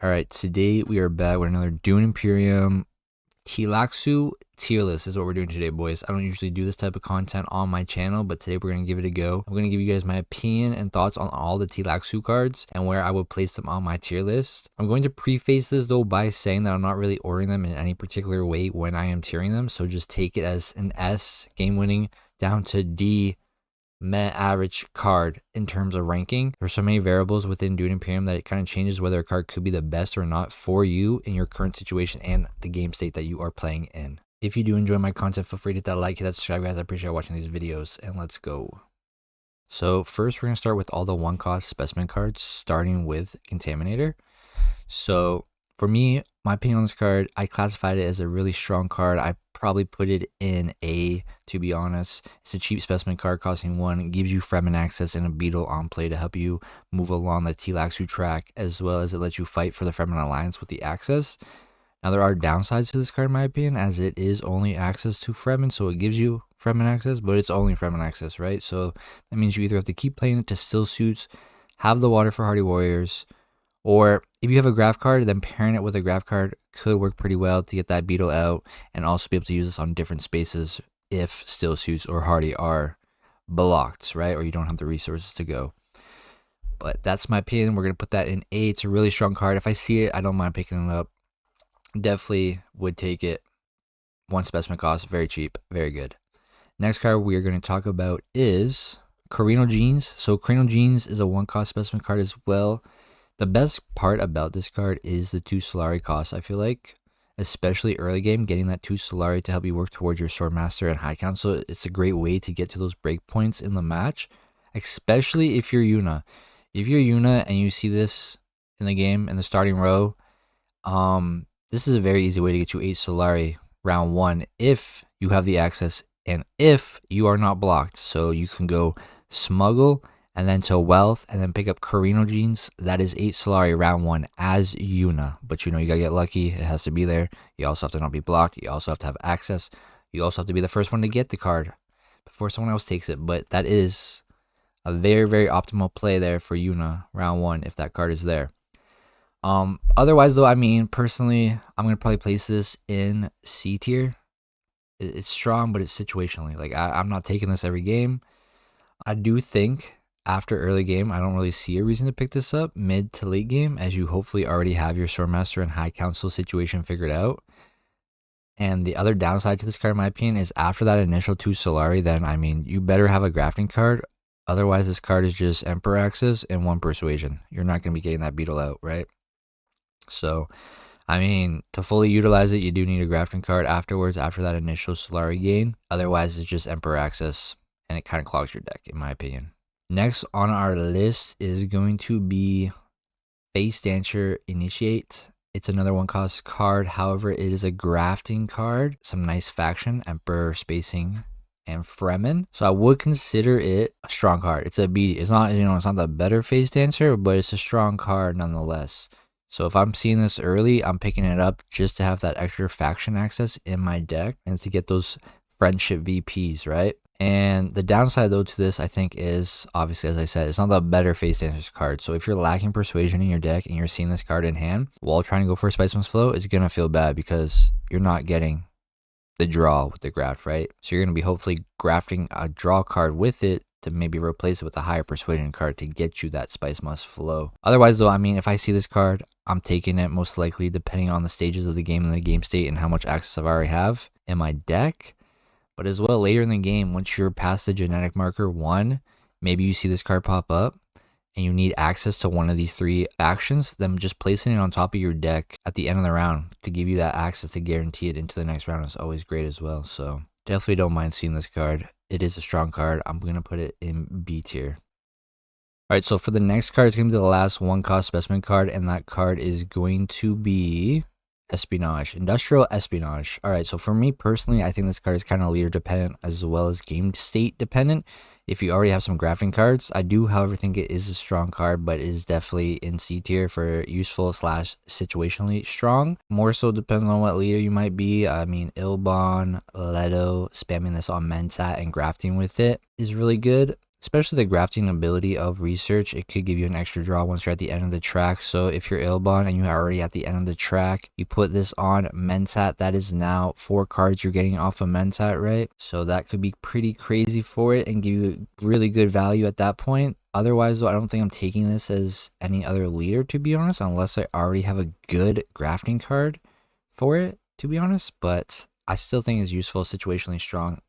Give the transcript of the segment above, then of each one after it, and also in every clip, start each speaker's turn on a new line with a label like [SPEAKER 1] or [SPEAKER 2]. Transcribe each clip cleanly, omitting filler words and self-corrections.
[SPEAKER 1] Alright, today we are back with another Dune Imperium Tleilaxu tier list is what we're doing today, boys. I don't usually do this type of content on my channel, but today we're going to give it a go. I'm going to give you guys my opinion and thoughts on all the Tleilaxu cards and where I would place them on my tier list. I'm going to preface this though by saying that I'm not really ordering them in any particular way when I am tiering them, so just take it as an S, game winning, down to D, meh average card in terms of ranking. There's so many variables within Dune Imperium that it kind of changes whether a card could be the best or not for you in your current situation and the game state that you are playing in. If you do enjoy my content, feel free to hit that like, hit that subscribe, guys. I appreciate watching these videos, and let's go. So first we're going to start with all the one cost specimen cards, starting with Contaminator. So for me, my opinion on this card, I classified it as a really strong card. I probably put it in A, to be honest. It's a cheap specimen card costing 1. It gives you Fremen access and a beetle on play to help you move along the Tleilaxu track, as well as it lets you fight for the Fremen alliance with the access. Now there are downsides to this card in my opinion, as it is only access to Fremen, so it gives you Fremen access, but it's only Fremen access, right? So that means you either have to keep playing it to still suits, have the water for Hardy Warriors, or if you have a graph card, then pairing it with a graph card could work pretty well to get that beetle out and also be able to use this on different spaces if still suits or hardy are blocked, right? Or you don't have the resources to go. But that's my opinion. We're going to put that in A. It's a really strong card. If I see it, I don't mind picking it up. Definitely would take it. 1 specimen cost, very cheap, very good. Next card we are going to talk about is Carino Genes. So Carino Genes is a 1 cost specimen card as well. The best part about this card is the 2 Solari cost, I feel like, especially early game, getting that 2 Solari to help you work towards your Swordmaster and High Council. It's a great way to get to those breakpoints in the match, especially if you're Yuna. If you're Yuna and you see this in the game, in the starting row, this is a very easy way to get you 8 Solari round 1 if you have the access and if you are not blocked. So you can go Smuggle and then to Wealth, and then pick up Carino Genes. That is 8 Solari round 1 as Yuna. But you know, you gotta get lucky. It has to be there. You also have to not be blocked. You also have to have access. You also have to be the first one to get the card before someone else takes it. But that is a very, very optimal play there for Yuna round 1 if that card is there. Otherwise though, I mean, personally, I'm gonna probably place this in C tier. It's strong, but it's situationally. Like, I'm not taking this every game. I do think after early game, I don't really see a reason to pick this up mid to late game, as you hopefully already have your Swordmaster and High Council situation figured out. And the other downside to this card, in my opinion, is after that initial 2 Solari, then, I mean, you better have a grafting card. Otherwise, this card is just Emperor access and 1 Persuasion. You're not going to be getting that beetle out, right? So, I mean, to fully utilize it, you do need a grafting card afterwards, after that initial Solari gain. Otherwise, it's just Emperor access, and it kind of clogs your deck, in my opinion. Next on our list is going to be Face Dancer Initiate. It's another 1 cost card. However, it is a grafting card. Some nice faction, Emperor spacing, and Fremen. So I would consider it a strong card. It's a B. It's not, you know, it's not the better Face Dancer, but it's a strong card nonetheless. So if I'm seeing this early, I'm picking it up just to have that extra faction access in my deck and to get those friendship VPs, right? And the downside though to this, I think, is obviously, as I said, it's not the better Face Dancers card. So if you're lacking Persuasion in your deck and you're seeing this card in hand while trying to go for a Spiceman's Flow, it's going to feel bad because you're not getting the draw with the graft, right? So you're going to be hopefully grafting a draw card with it to maybe replace it with a higher Persuasion card to get you that Spice Must Flow. Otherwise though, I mean, if I see this card, I'm taking it most likely depending on the stages of the game and the game state and how much access I already have in my deck. But as well, later in the game, once you're past the genetic marker 1, maybe you see this card pop up and you need access to one of these 3 actions, then just placing it on top of your deck at the end of the round to give you that access to guarantee it into the next round is always great as well. So definitely don't mind seeing this card. It is a strong card. I'm going to put it in B tier. Alright, so for the next card, it's going to be the last 1 cost specimen card, and that card is going to be Espionage, Industrial Espionage. Alright, so for me personally, I think this card is kind of leader dependent as well as game state dependent. If you already have some grafting cards, I do, however, think it is a strong card, but it is definitely in C tier for useful / situationally strong. More so depends on what leader you might be. I mean, Ilbon, Leto, spamming this on Mentat and grafting with it is really good. especially the grafting ability of research. It could give you an extra draw once you're at the end of the track. So if you're Ilbon and you're already at the end of the track, you put this on Mentat. That is now 4 cards you're getting off of Mentat, right? So that could be pretty crazy for it and give you really good value at that point. Otherwise, though, I don't think I'm taking this as any other leader, to be honest, unless I already have a good grafting card for it, to be honest. But I still think it's useful, situationally strong.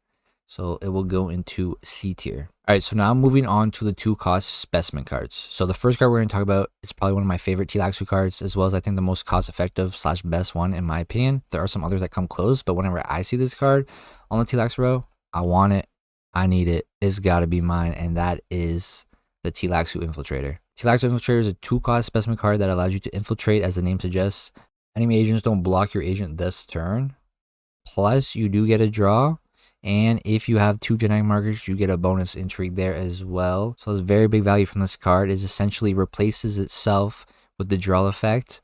[SPEAKER 1] So it will go into C tier. All right, so now moving on to the 2-cost specimen cards. So the first card we're going to talk about is probably one of my favorite Tleilaxu cards, as well as I think the most cost-effective / best one in my opinion. There are some others that come close, but whenever I see this card on the Tleilaxu row, I want it, I need it, it's got to be mine, and that is the Tleilaxu Infiltrator. Tleilaxu Infiltrator is a 2-cost specimen card that allows you to infiltrate, as the name suggests. Enemy agents don't block your agent this turn. Plus, you do get a draw. And if you have 2 genetic markers, you get a bonus intrigue there as well. So it's very big value from this card. It essentially replaces itself with the draw effect.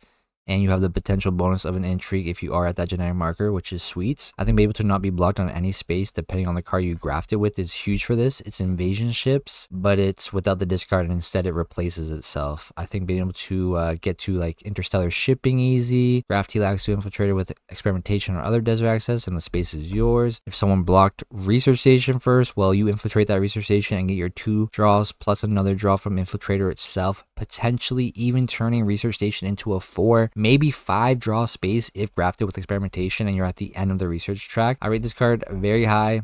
[SPEAKER 1] And you have the potential bonus of an intrigue if you are at that genetic marker, which is sweet. I think being able to not be blocked on any space, depending on the card you graft it with, is huge for this. It's invasion ships, but it's without the discard, and instead it replaces itself. I think being able to get to like interstellar shipping easy, graft Tleilaxu Infiltrator with experimentation or other desert access, and the space is yours. If someone blocked research station first, well, you infiltrate that research station and get your 2 draws plus another draw from Infiltrator itself, potentially even turning research station into a 4, maybe 5 draw space if grafted with experimentation and you're at the end of the research track. I rate this card very high.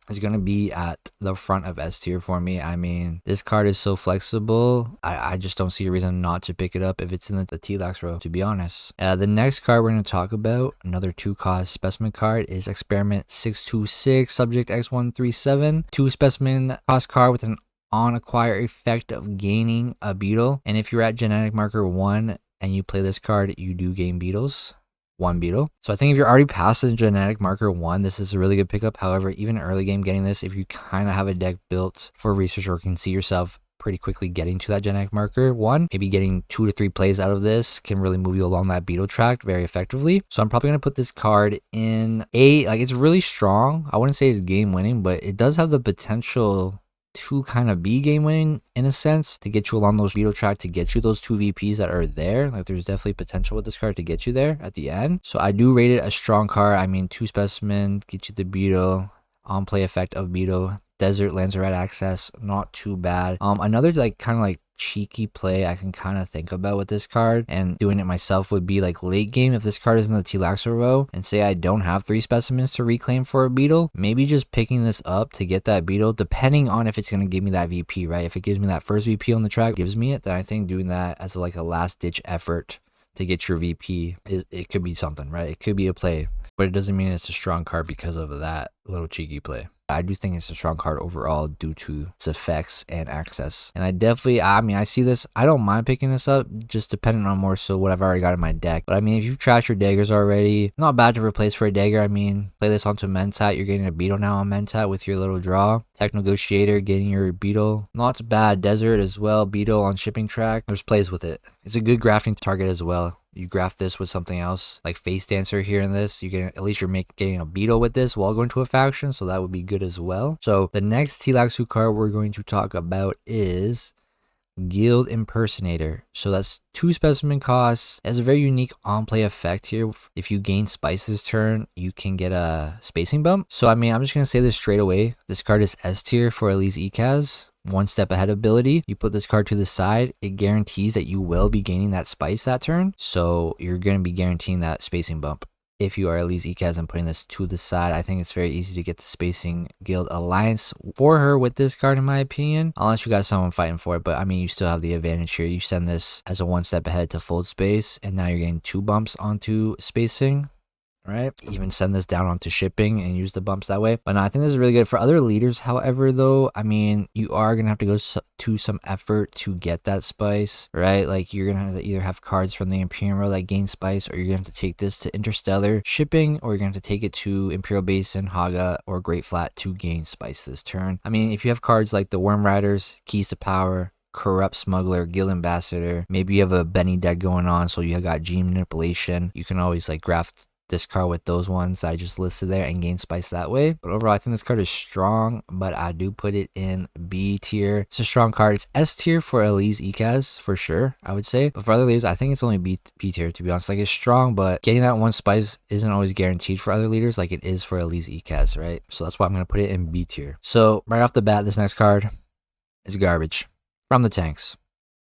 [SPEAKER 1] It's going to be at the front of S tier for me. I mean, this card is so flexible. I just don't see a reason not to pick it up if it's in the Tleilaxu row, to be honest. The next card we're going to talk about, another 2-cost specimen card, is Experiment 626, Subject X137. 2 specimen cost card with an on acquire effect of gaining a beetle. And if you're at genetic marker 1 and you play this card, you do gain beetles. 1 beetle. So I think if you're already past the genetic marker 1, this is a really good pickup. However, even early game getting this, if you kind of have a deck built for research or can see yourself pretty quickly getting to that genetic marker 1, maybe getting 2 to 3 plays out of this can really move you along that beetle track very effectively. So I'm probably going to put this card in A. Like, it's really strong. I wouldn't say it's game winning, but it does have the potential to kind of be game winning in a sense, to get you along those beetle track, to get you those 2 VPs that are there. Like, there's definitely potential with this card to get you there at the end. So I do rate it a strong card. I mean, 2 specimen, get you the beetle, on play effect of beetle, desert Lanzaret access, not too bad. Another like kind of like cheeky play I can kind of think about with this card and doing it myself would be like late game, if this card is in the Tleilaxu row and say I don't have 3 specimens to reclaim for a beetle, maybe just picking this up to get that beetle, depending on if it's going to give me that VP, right? If it gives me that first VP on the track, gives me it, then I think doing that as like a last ditch effort to get your VP, it could be something, right? It could be a play, but it doesn't mean it's a strong card because of that little cheeky play. I do think it's a strong card overall due to its effects and access. And I see this, I don't mind picking this up, just depending on more so what I've already got in my deck. But I mean, if you've trashed your daggers already, not bad to replace for a dagger. I mean, play this onto Mentat, you're getting a beetle now on Mentat with your little draw. Tech Negotiator, getting your beetle. Not bad. Desert as well, beetle on shipping track. There's plays with it. It's a good grafting target as well. You graft this with something else like Face Dancer here in this, you get, at least you're getting a beetle with this while going to a faction, so that would be good as well. So the next Tleilaxu card we're going to talk about is Guild Impersonator. So that's 2 specimen costs. It has a very unique on-play effect here. If you gain Spice's turn, you can get a spacing bump. So I mean, I'm just going to say this straight away. This card is S tier for Elise ECAS. 1 step ahead ability. You put this card to the side, it guarantees that you will be gaining that spice that turn. So you're going to be guaranteeing that spacing bump. If you are Elise ECAS and putting this to the side, I think it's very easy to get the Spacing Guild Alliance for her with this card, in my opinion. Unless you got someone fighting for it, but I mean, you still have the advantage here. You send this as a 1 step ahead to fold space, and now you're getting 2 bumps onto spacing. Right? Even send this down onto shipping and use the bumps that way. But no, I think this is really good for other leaders. However, though, I mean, you are going to have to go to some effort to get that spice, right? Like, you're going to have to either have cards from the Imperium row that gain spice, or you're going to have to take this to interstellar shipping, or you're going to have to take it to Imperial Basin, Haga, or Great Flat to gain spice this turn. I mean, if you have cards like the Worm Riders, Keys to Power, Corrupt Smuggler, Guild Ambassador, maybe you have a Benny deck going on, so you got Gene Manipulation, you can always like graft discard with those ones I just listed there and gain spice that way. But overall, I think this card is strong, but I do put it in B tier. It's a strong card. It's S tier for Elise ECAS for sure, I would say. But for other leaders, I think it's only B tier, to be honest. Like, it's strong, but getting that one spice isn't always guaranteed for other leaders like it is for Elise ECAS, right? So that's why I'm going to put it in B tier. So right off the bat, this next card is garbage from the tanks.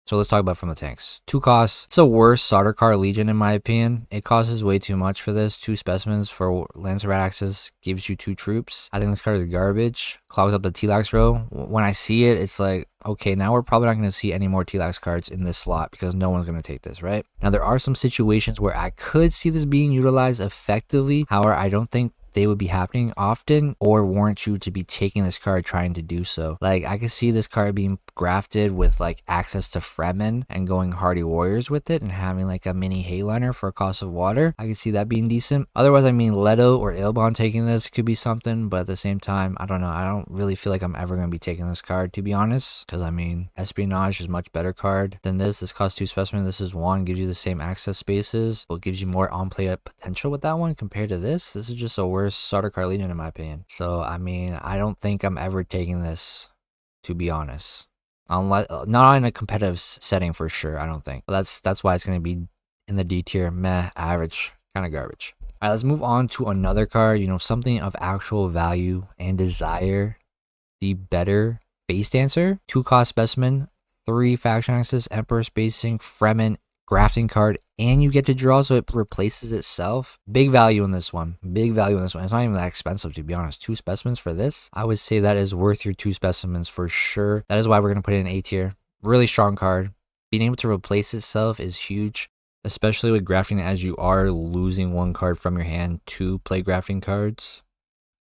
[SPEAKER 1] So let's talk about from the tanks. 2 costs. It's a worse starter card Legion in my opinion. It costs way too much for this. 2 specimens for Lancer Rat Axis gives you 2 troops. I think this card is garbage. Clogs up the Tleilax row. When I see it, it's like, okay, now we're probably not going to see any more Tleilax cards in this slot because no one's going to take this, right? Now, there are some situations where I could see this being utilized effectively. However, I don't think they would be happening often or warrant you to be taking this card trying to do so. Like, I could see this card being grafted with like access to Fremen and going Hardy Warriors with it and having like a mini Hayliner for a cost of water. I could see that being decent. Otherwise, I mean, Leto or Ilbon taking this could be something, but at the same time, I don't know. I don't really feel like I'm ever going to be taking this card, to be honest, because I mean, Espionage is a much better card than this. This costs 2 specimens. This is 1, gives you the same access spaces, but gives you more on-play potential with that one compared to this. This is just a worse starter card Legion in my opinion. So I mean, I don't think I'm ever taking this, to be honest, unless not in a competitive setting for sure. I don't think. But that's why it's going to be in the D tier. Meh, average, kind of garbage. All right, let's move on to another card. You know, something of actual value and desire. The better Face Dancer. 2 cost specimen, 3 faction access, Emperor spacing, Fremen, grafting card, and you get to draw, so it replaces itself. Big value in this one. Big value in this one. It's not even that expensive, to be honest. 2 specimens for this, I would say that is worth your 2 specimens for sure. That is why we're going to put it in A tier. Really strong card. Being able to replace itself is huge, especially with grafting, as you are losing 1 card from your hand to play grafting cards.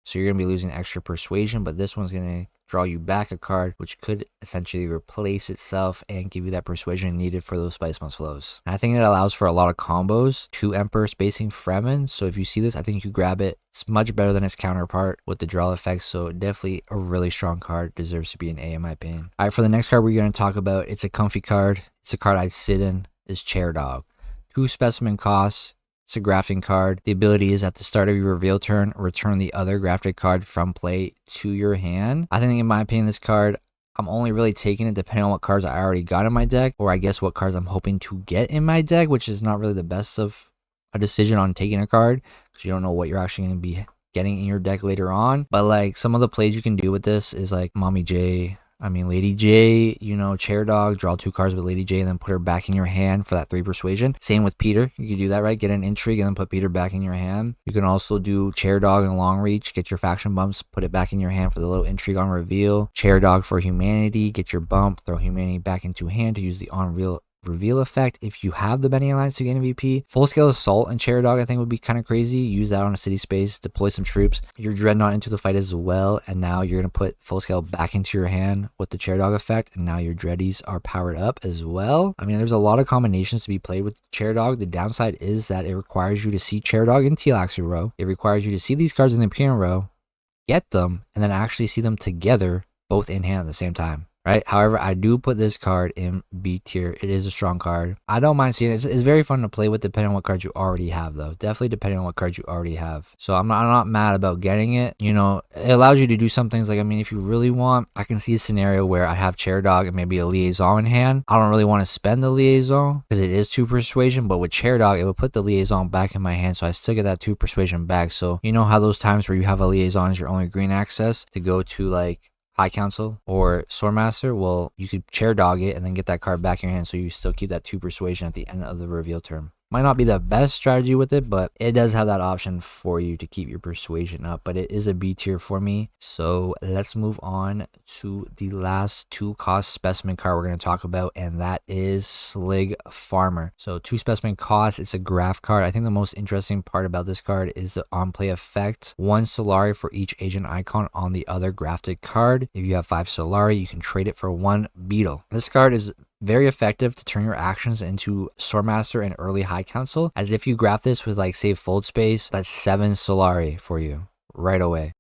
[SPEAKER 1] So you're going to be losing extra persuasion, but this one's going to draw you back a card, which could essentially replace itself and give you that persuasion needed for those Spice Must flows. And I think it allows for a lot of combos. 2 Emperor spacing Fremen. So if you see this, I think you grab it. It's much better than its counterpart with the draw effect. So definitely a really strong card. Deserves to be an A in my opinion. All right, for the next card we're going to talk about, it's a comfy card. It's a card I'd sit in. Is Chair Dog. 2 specimen costs. It's a grafting card. The ability is at the start of your reveal turn, return the other grafted card from play to your hand. I think in my opinion, this card, I'm only really taking it depending on what cards I already got in my deck, or I guess what cards I'm hoping to get in my deck, which is not really the best of a decision on taking a card because you don't know what you're actually going to be getting in your deck later on. But like some of the plays you can do with this is like Lady J, you know, Chair Dog, draw 2 cards with Lady J and then put her back in your hand for that 3 persuasion. Same with Peter. You can do that, right? Get an intrigue and then put Peter back in your hand. You can also do Chair Dog and Long Reach, get your faction bumps, put it back in your hand for the little intrigue on reveal. Chair Dog for Humanity, get your bump, throw Humanity back into hand to use the on reveal effect if you have the Bending Alliance to get MVP. Full scale assault and Chair Dog I think would be kind of crazy. Use that on a city space, deploy some troops, your Dreadnought into the fight as well, and now you're going to put full scale back into your hand with the Chair Dog effect, and now your Dreadies are powered up as well. I mean, there's a lot of combinations to be played with Chair Dog. The downside is that it requires you to see Chair Dog in Tleilaxu row. It requires you to see these cards in the Imperium row, get them, and then actually see them together both in hand at the same time. Right. However, I do put this card in B tier. It is a strong card. I don't mind seeing it. It's very fun to play with depending on what cards you already have, though. Definitely depending on what cards you already have. So I'm not mad about getting it. You know, it allows you to do some things like, I mean, if you really want, I can see a scenario where I have Chair Dog and maybe a Liaison in hand. I don't really want to spend the Liaison because it is 2 persuasion, but with Chair Dog, it would put the Liaison back in my hand. So I still get that 2 persuasion back. So you know how those times where you have a Liaison is your only green access to go to like High Council or Swordmaster, well, you could Chair Dog it and then get that card back in your hand, so you still keep that 2 persuasion at the end of the reveal turn. Might not be the best strategy with it, but it does have that option for you to keep your persuasion up. But it is a B tier for me. So let's move on to the last 2 cost specimen card we're going to talk about, and that is Slig Farmer. So 2 specimen cost. It's a graph card. I think the most interesting part about this card is the on-play effect. 1 Solari for each agent icon on the other grafted card. If you have 5 Solari, you can trade it for 1 Beetle. This card is very effective to turn your actions into Swordmaster and early High Council, as if you graph this with like save fold space, that's 7 Solari for you right away.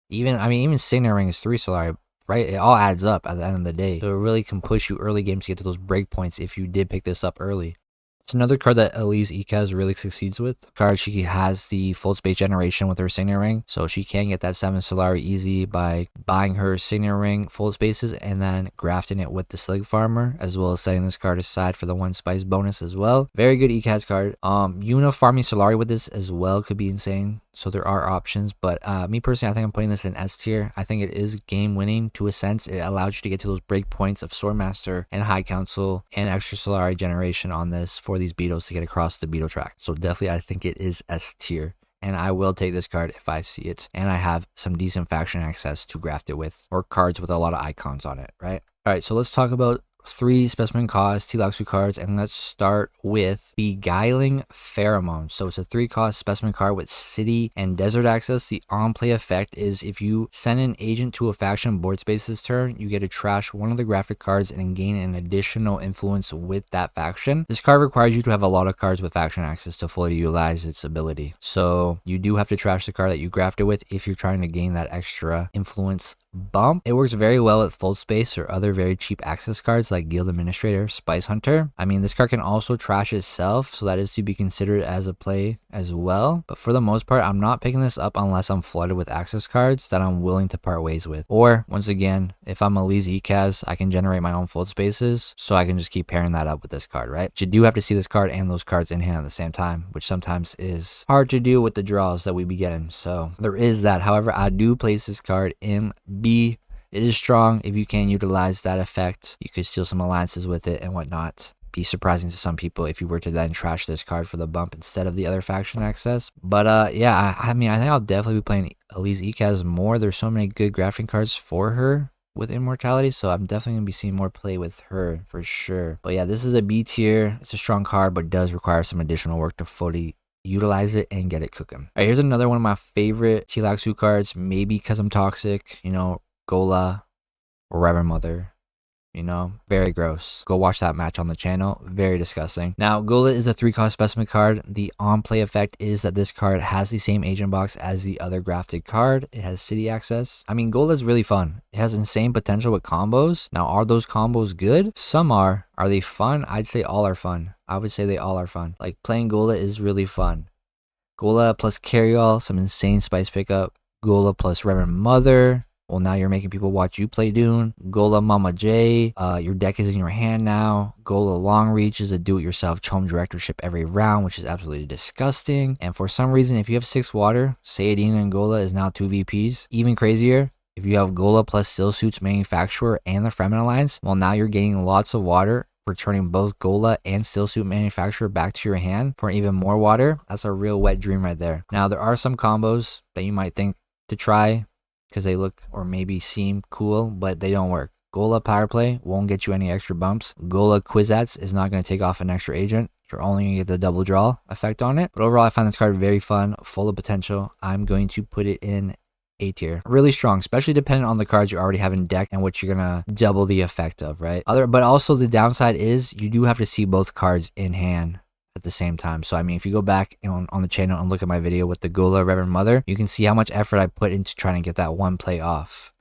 [SPEAKER 1] Even Signet Ring is 3 Solari, right? It all adds up at the end of the day. So it really can push you early game to get to those breakpoints if you did pick this up early. It's another card that Elise Ikaz really succeeds with. Card, she has the full space generation with her Signet Ring, so she can get that 7 Solari easy by buying her Signet Ring full spaces and then grafting it with the Slig Farmer, as well as setting this card aside for the 1 spice bonus as well. Very good Ikaz card. Yuna farming Solari with this as well could be insane. So there are options, but me personally, I think I'm putting this in S tier. I think it is game winning to a sense. It allows you to get to those break points of Swordmaster and High Council and extra Solari generation on this for these beetles to get across the beetle track. So definitely, I think it is S tier. And I will take this card if I see it and I have some decent faction access to graft it with, or cards with a lot of icons on it, right? All right, so let's talk about 3 specimen cost Tleilaxu cards, and let's start with Beguiling Pheromone. So it's a 3 cost specimen card with city and desert access. The on play effect is if you send an agent to a faction board space this turn, you get to trash one of the graphic cards and gain an additional influence with that faction. This card requires you to have a lot of cards with faction access to fully utilize its ability. So you do have to trash the card that you grafted with if you're trying to gain that extra influence bump. It works very well with full space or other very cheap access cards like Guild Administrator, Spice Hunter. I mean, this card can also trash itself, so that is to be considered as a play as well. But for the most part, I'm not picking this up unless I'm flooded with access cards that I'm willing to part ways with. Or, once again, if I'm Elise Ikaz, I can generate my own full spaces, so I can just keep pairing that up with this card, right? But you do have to see this card and those cards in hand at the same time, which sometimes is hard to do with the draws that we be getting. So there is that. However, I do place this card in B. It is strong. If you can utilize that effect, you could steal some alliances with it and whatnot. Be surprising to some people if you were to then trash this card for the bump instead of the other faction access. But yeah, I mean, I think I'll definitely be playing Elise Ikaz more. There's so many good grafting cards for her with Immortality, so I'm definitely gonna be seeing more play with her for sure. But yeah, this is a B tier. It's a strong card, but does require some additional work to fully utilize it and get it cooking. All right, here's another one of my favorite Tleilaxu cards, maybe because I'm toxic, you know, Gola or Reverend Mother. You know, very gross. Go watch that match on the channel. Very disgusting. Now, Gola is a 3 cost specimen card. The on play effect is that this card has the same agent box as the other grafted card. It has city access. I mean, Gola is really fun. It has insane potential with combos. Now, are those combos good? Some are. Are they fun? I'd say all are fun. I would say they all are fun. Like, playing Gola is really fun. Gola plus Carryall, some insane spice pickup. Gola plus Reverend Mother. Well, now you're making people watch you play Dune. Gola Mama J. Your deck is in your hand now. Gola Long Reach is a do-it-yourself Chome Directorship every round, which is absolutely disgusting. And for some reason, if you have 6 water, Sayadina and Gola is now 2 VPs. Even crazier, if you have Gola plus Still Suits Manufacturer and the Fremen Alliance, well, now you're gaining lots of water, returning both Gola and Still Suit Manufacturer back to your hand for even more water. That's a real wet dream right there. Now, there are some combos that you might think to try, because they look or maybe seem cool, but they don't work. Gola Power Play won't get you any extra bumps. Gola Kwisatz is not going to take off an extra agent. You're only going to get the double draw effect on it. But overall, I find this card very fun, full of potential. I'm going to put it in A tier. Really strong, especially depending on the cards you already have in deck and what you're going to double the effect of, right? But also the downside is you do have to see both cards in hand at the same time. So I mean, if you go back on the channel and look at my video with the Gola Reverend Mother, you can see how much effort I put into trying to get that one play off.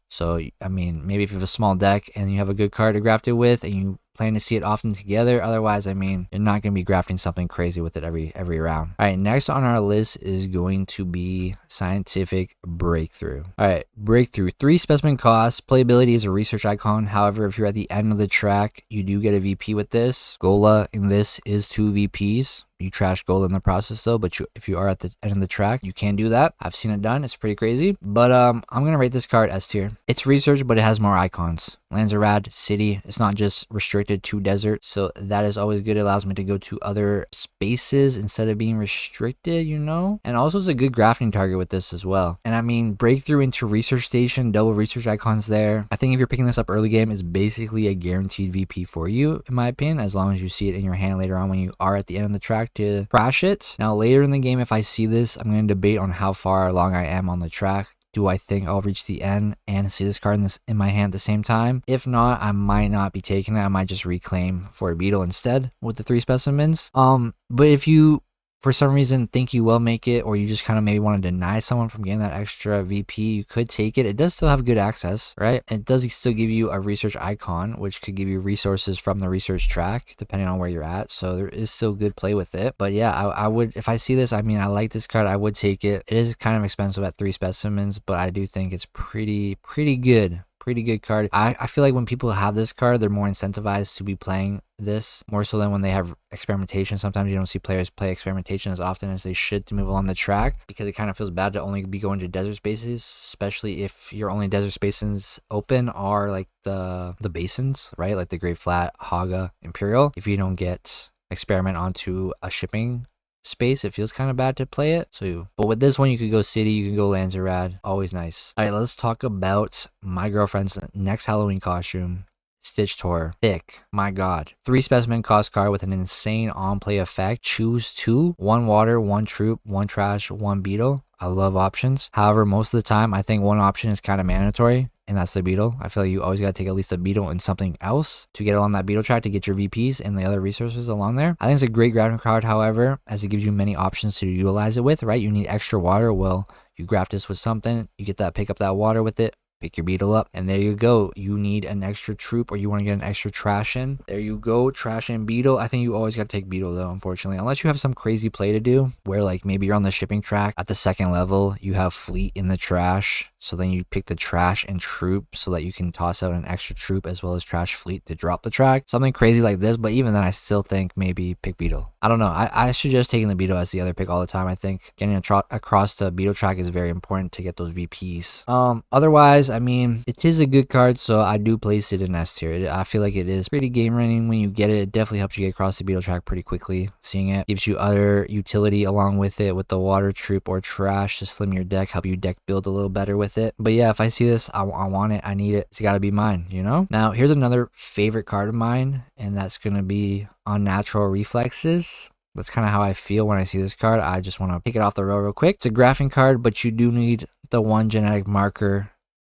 [SPEAKER 1] So I mean, maybe if you have a small deck and you have a good card to graft it with and you plan to see it often together, otherwise, I mean, you're not going to be grafting something crazy with it every round. All right, next on our list is going to be Scientific Breakthrough. All right, Breakthrough, 3 specimen costs. Playability is a research icon. However, if you're at the end of the track, you do get a VP with this. Gola in this is 2 VPs. You trash Gola in the process though, but if you are at the end of the track, you can do that. I've seen it done. It's pretty crazy. But I'm going to rate this card S tier. It's research, but it has more icons. Lands are rad, city. It's not just restricted to desert, so that is always good. It allows me to go to other spaces instead of being restricted, you know? And also it's a good grafting target with this as well. And I mean, Breakthrough into Research Station, double research icons there. I think if you're picking this up early game, it's basically a guaranteed VP for you, in my opinion, as long as you see it in your hand later on when you are at the end of the track to crash it. Now, later in the game, if I see this, I'm going to debate on how far along I am on the track. Do I think I'll reach the end and see this card in my hand at the same time? If not, I might not be taking it. I might just reclaim for a beetle instead with the 3 specimens. But if you for some reason think you will make it, or you just kind of maybe want to deny someone from getting that extra VP, you could take it. It does still have good access, right? It does still give you a research icon, which could give you resources from the research track depending on where you're at, so there is still good play with it. But yeah, I would, if I see this, I mean, I like this card, I would take it. It is kind of expensive at 3 specimens, but I do think it's pretty good. Pretty good card. I feel like when people have this card, they're more incentivized to be playing this more so than when they have experimentation. Sometimes you don't see players play experimentation as often as they should to move along the track, because it kind of feels bad to only be going to desert spaces, especially if your only desert spaces open are like the basins, right? Like the Great Flat, Haga, Imperial. If you don't get experiment onto a shipping space, it feels kind of bad to play it. So, but with this one, you could go city, you can go Lanzarad, always nice. All right, let's talk about my girlfriend's next Halloween costume. Stitch Tour. Thick. My god. 3 specimen cost card with an insane on-play effect. Choose 2. 1 water, 1 troop, 1 trash, 1 beetle. I love options. However, most of the time, I think one option is kind of mandatory, and that's the beetle. I feel like you always got to take at least a beetle and something else to get along that beetle track to get your VPs and the other resources along there. I think it's a great grafting card, however, as it gives you many options to utilize it with, right? You need extra water. Well, you graft this with something, you get that, pick up that water with it, pick your beetle up, and there you go. You need an extra troop, or you want to get an extra trash in. There you go, trash and beetle. I think you always got to take beetle though, unfortunately, unless you have some crazy play to do where like maybe you're on the shipping track at the 2nd level, you have fleet in the trash, so then you pick the trash and troop so that you can toss out an extra troop as well as trash fleet to drop the track, something crazy like this. But even then, I still think maybe pick beetle. I don't know, I suggest taking the beetle as the other pick all the time. I think getting across the beetle track is very important to get those VPs. Otherwise, I mean, it is a good card, so I do place it in S tier. I feel like it is pretty game running when you get it. It definitely helps you get across the beetle track pretty quickly. Seeing it gives you other utility along with it, with the water troop or trash to slim your deck, help you deck build a little better with it. But yeah, if I see this, I want it, I need it. It's got to be mine, you know? Now, here's another favorite card of mine, and that's going to be Unnatural Reflexes. That's kind of how I feel when I see this card. I just want to pick it off the row real quick. It's a graphing card, but you do need the 1 genetic marker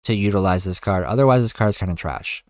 [SPEAKER 1] to utilize this card. Otherwise, this card is kind of trash.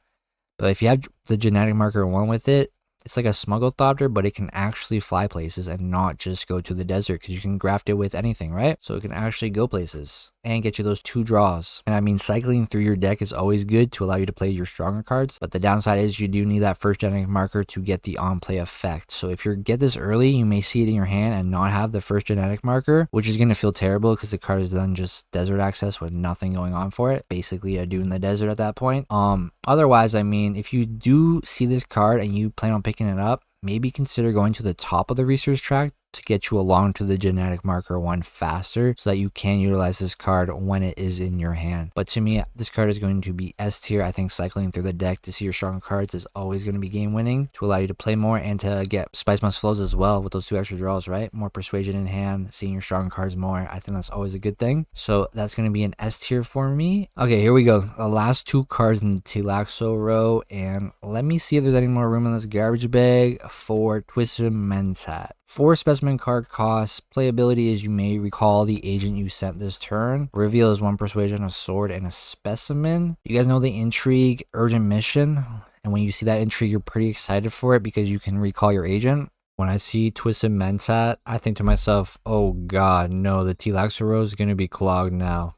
[SPEAKER 1] But if you have the genetic marker 1 with it, it's like a smuggle thopter, but it can actually fly places and not just go to the desert, because you can graft it with anything, right? So it can actually go places and get you those 2 draws. And I mean, cycling through your deck is always good to allow you to play your stronger cards, but the downside is you do need that first genetic marker to get the on-play effect. So if you get this early, you may see it in your hand and not have the first genetic marker, which is going to feel terrible because the card is then just desert access with nothing going on for it. Basically a Dune in the desert at that point. Otherwise, I mean, if you do see this card and you plan on picking it up, maybe consider going to the top of the research track to get you along to the genetic marker 1 faster, so that you can utilize this card when it is in your hand. But to me, this card is going to be S tier. I think cycling through the deck to see your stronger cards is always going to be game winning to allow you to play more and to get Spice Must Flows as well with those 2 extra draws, right? More persuasion in hand, seeing your stronger cards more. I think that's always a good thing. So that's going to be an S tier for me. Okay, here we go. The last 2 cards in the Tleilaxu row, and let me see if there's any more room in this garbage bag for Twisted Mentat. 4 specimen card costs. Playability is you may recall the agent you sent this turn. Reveal is 1 persuasion, a sword, and a specimen. You guys know the intrigue urgent mission, and when you see that intrigue, you're pretty excited for it because you can recall your agent. When I see Twisted Mentat, I think to myself, oh god, no, the Tleilaxu row is going to be clogged now.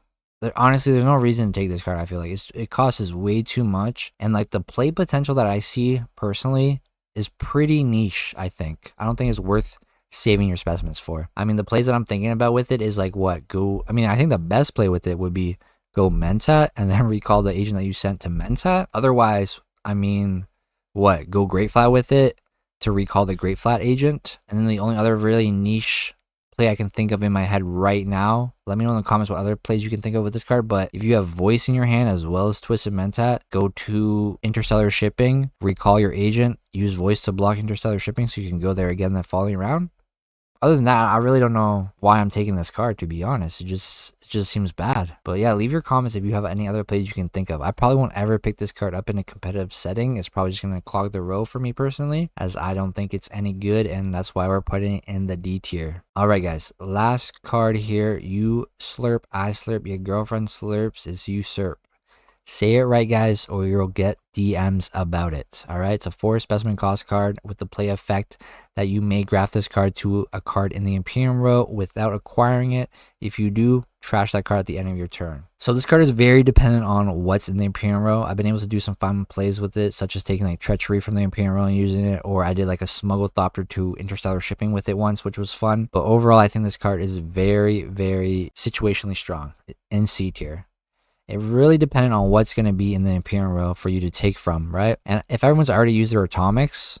[SPEAKER 1] Honestly, there's no reason to take this card. I feel like it costs way too much, and like the play potential that I see personally is pretty niche. I don't think it's worth saving your specimens for. I mean, the plays that I'm thinking about with it is like what I think the best play with it would be go Mentat and then recall the agent that you sent to Mentat. Otherwise, I mean, go Great Flat with it to recall the Great Flat agent. And then the only other really niche play I can think of in my head right now, let me know in the comments what other plays you can think of with this card. But if you have Voice in your hand as well as Twisted Mentat, go to Interstellar Shipping, recall your agent, use Voice to block Interstellar Shipping so you can go there again the following round. Other than that, I really don't know why I'm taking this card, to be honest. It just seems bad. But yeah, leave your comments if you have any other plays you can think of. I probably won't ever pick this card up in a competitive setting. It's probably just going to clog the row for me personally, as I don't think it's any good, and that's why we're putting it in the D tier. Alright guys, last card here. You slurp, I slurp, your girlfriend slurps is Usurp. Say it right, guys, or you'll get DMs about it. All right, it's a 4 specimen cost card with the play effect that you may graft this card to a card in the Imperium row without acquiring it. If you do, trash that card at the end of your turn. So this card is very dependent on what's in the Imperium row. I've been able to do some fun plays with it, such as taking like Treachery from the Imperium row and using it, or I did like a Smuggle Thopter to Interstellar Shipping with it once, which was fun. But overall, I think this card is very, very situationally strong in C tier. It really depended on what's going to be in the Imperium row for you to take from, right? And if everyone's already used their atomics,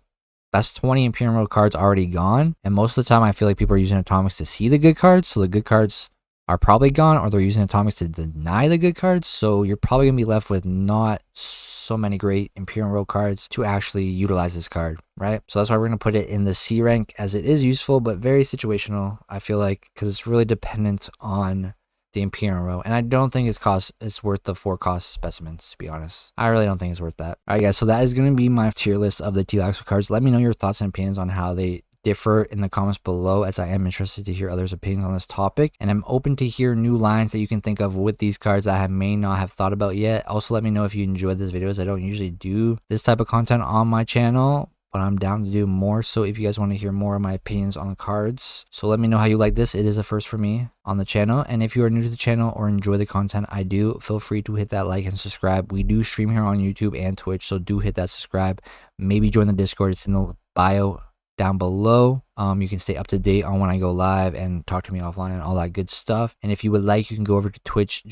[SPEAKER 1] that's 20 Imperium row cards already gone. And most of the time, I feel like people are using atomics to see the good cards. So the good cards are probably gone, or they're using atomics to deny the good cards. So you're probably going to be left with not so many great Imperium row cards to actually utilize this card, right? So that's why we're going to put it in the C rank, as it is useful, but very situational, I feel like, because it's really dependent on the Imperium row, and I don't think it's worth the 4 cost specimens, to be honest. I really don't think it's worth that. All right, guys, so that is going to be my tier list of the Tleilaxu cards. Let me know your thoughts and opinions on how they differ in the comments below, as I am interested to hear others' opinions on this topic, and I'm open to hear new lines that you can think of with these cards that I may not have thought about yet. Also, let me know if you enjoyed this video, as I don't usually do this type of content on my channel, but I'm down to do more. So if you guys want to hear more of my opinions on cards, so let me know how you like this. It is a first for me on the channel, and if you are new to the channel or enjoy the content I do, feel free to hit that like and subscribe. We do stream here on YouTube and Twitch, so do hit that subscribe. Maybe join the Discord. It's in the bio down below. You can stay up to date on when I go live and talk to me offline and all that good stuff. And if you would like, you can go over to Twitch,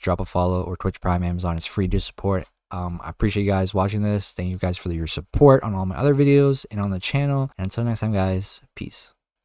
[SPEAKER 1] drop a follow, or Twitch Prime, Amazon. It's free to support. I appreciate you guys watching this. Thank you guys for your support on all my other videos and on the channel. And until next time, guys, peace.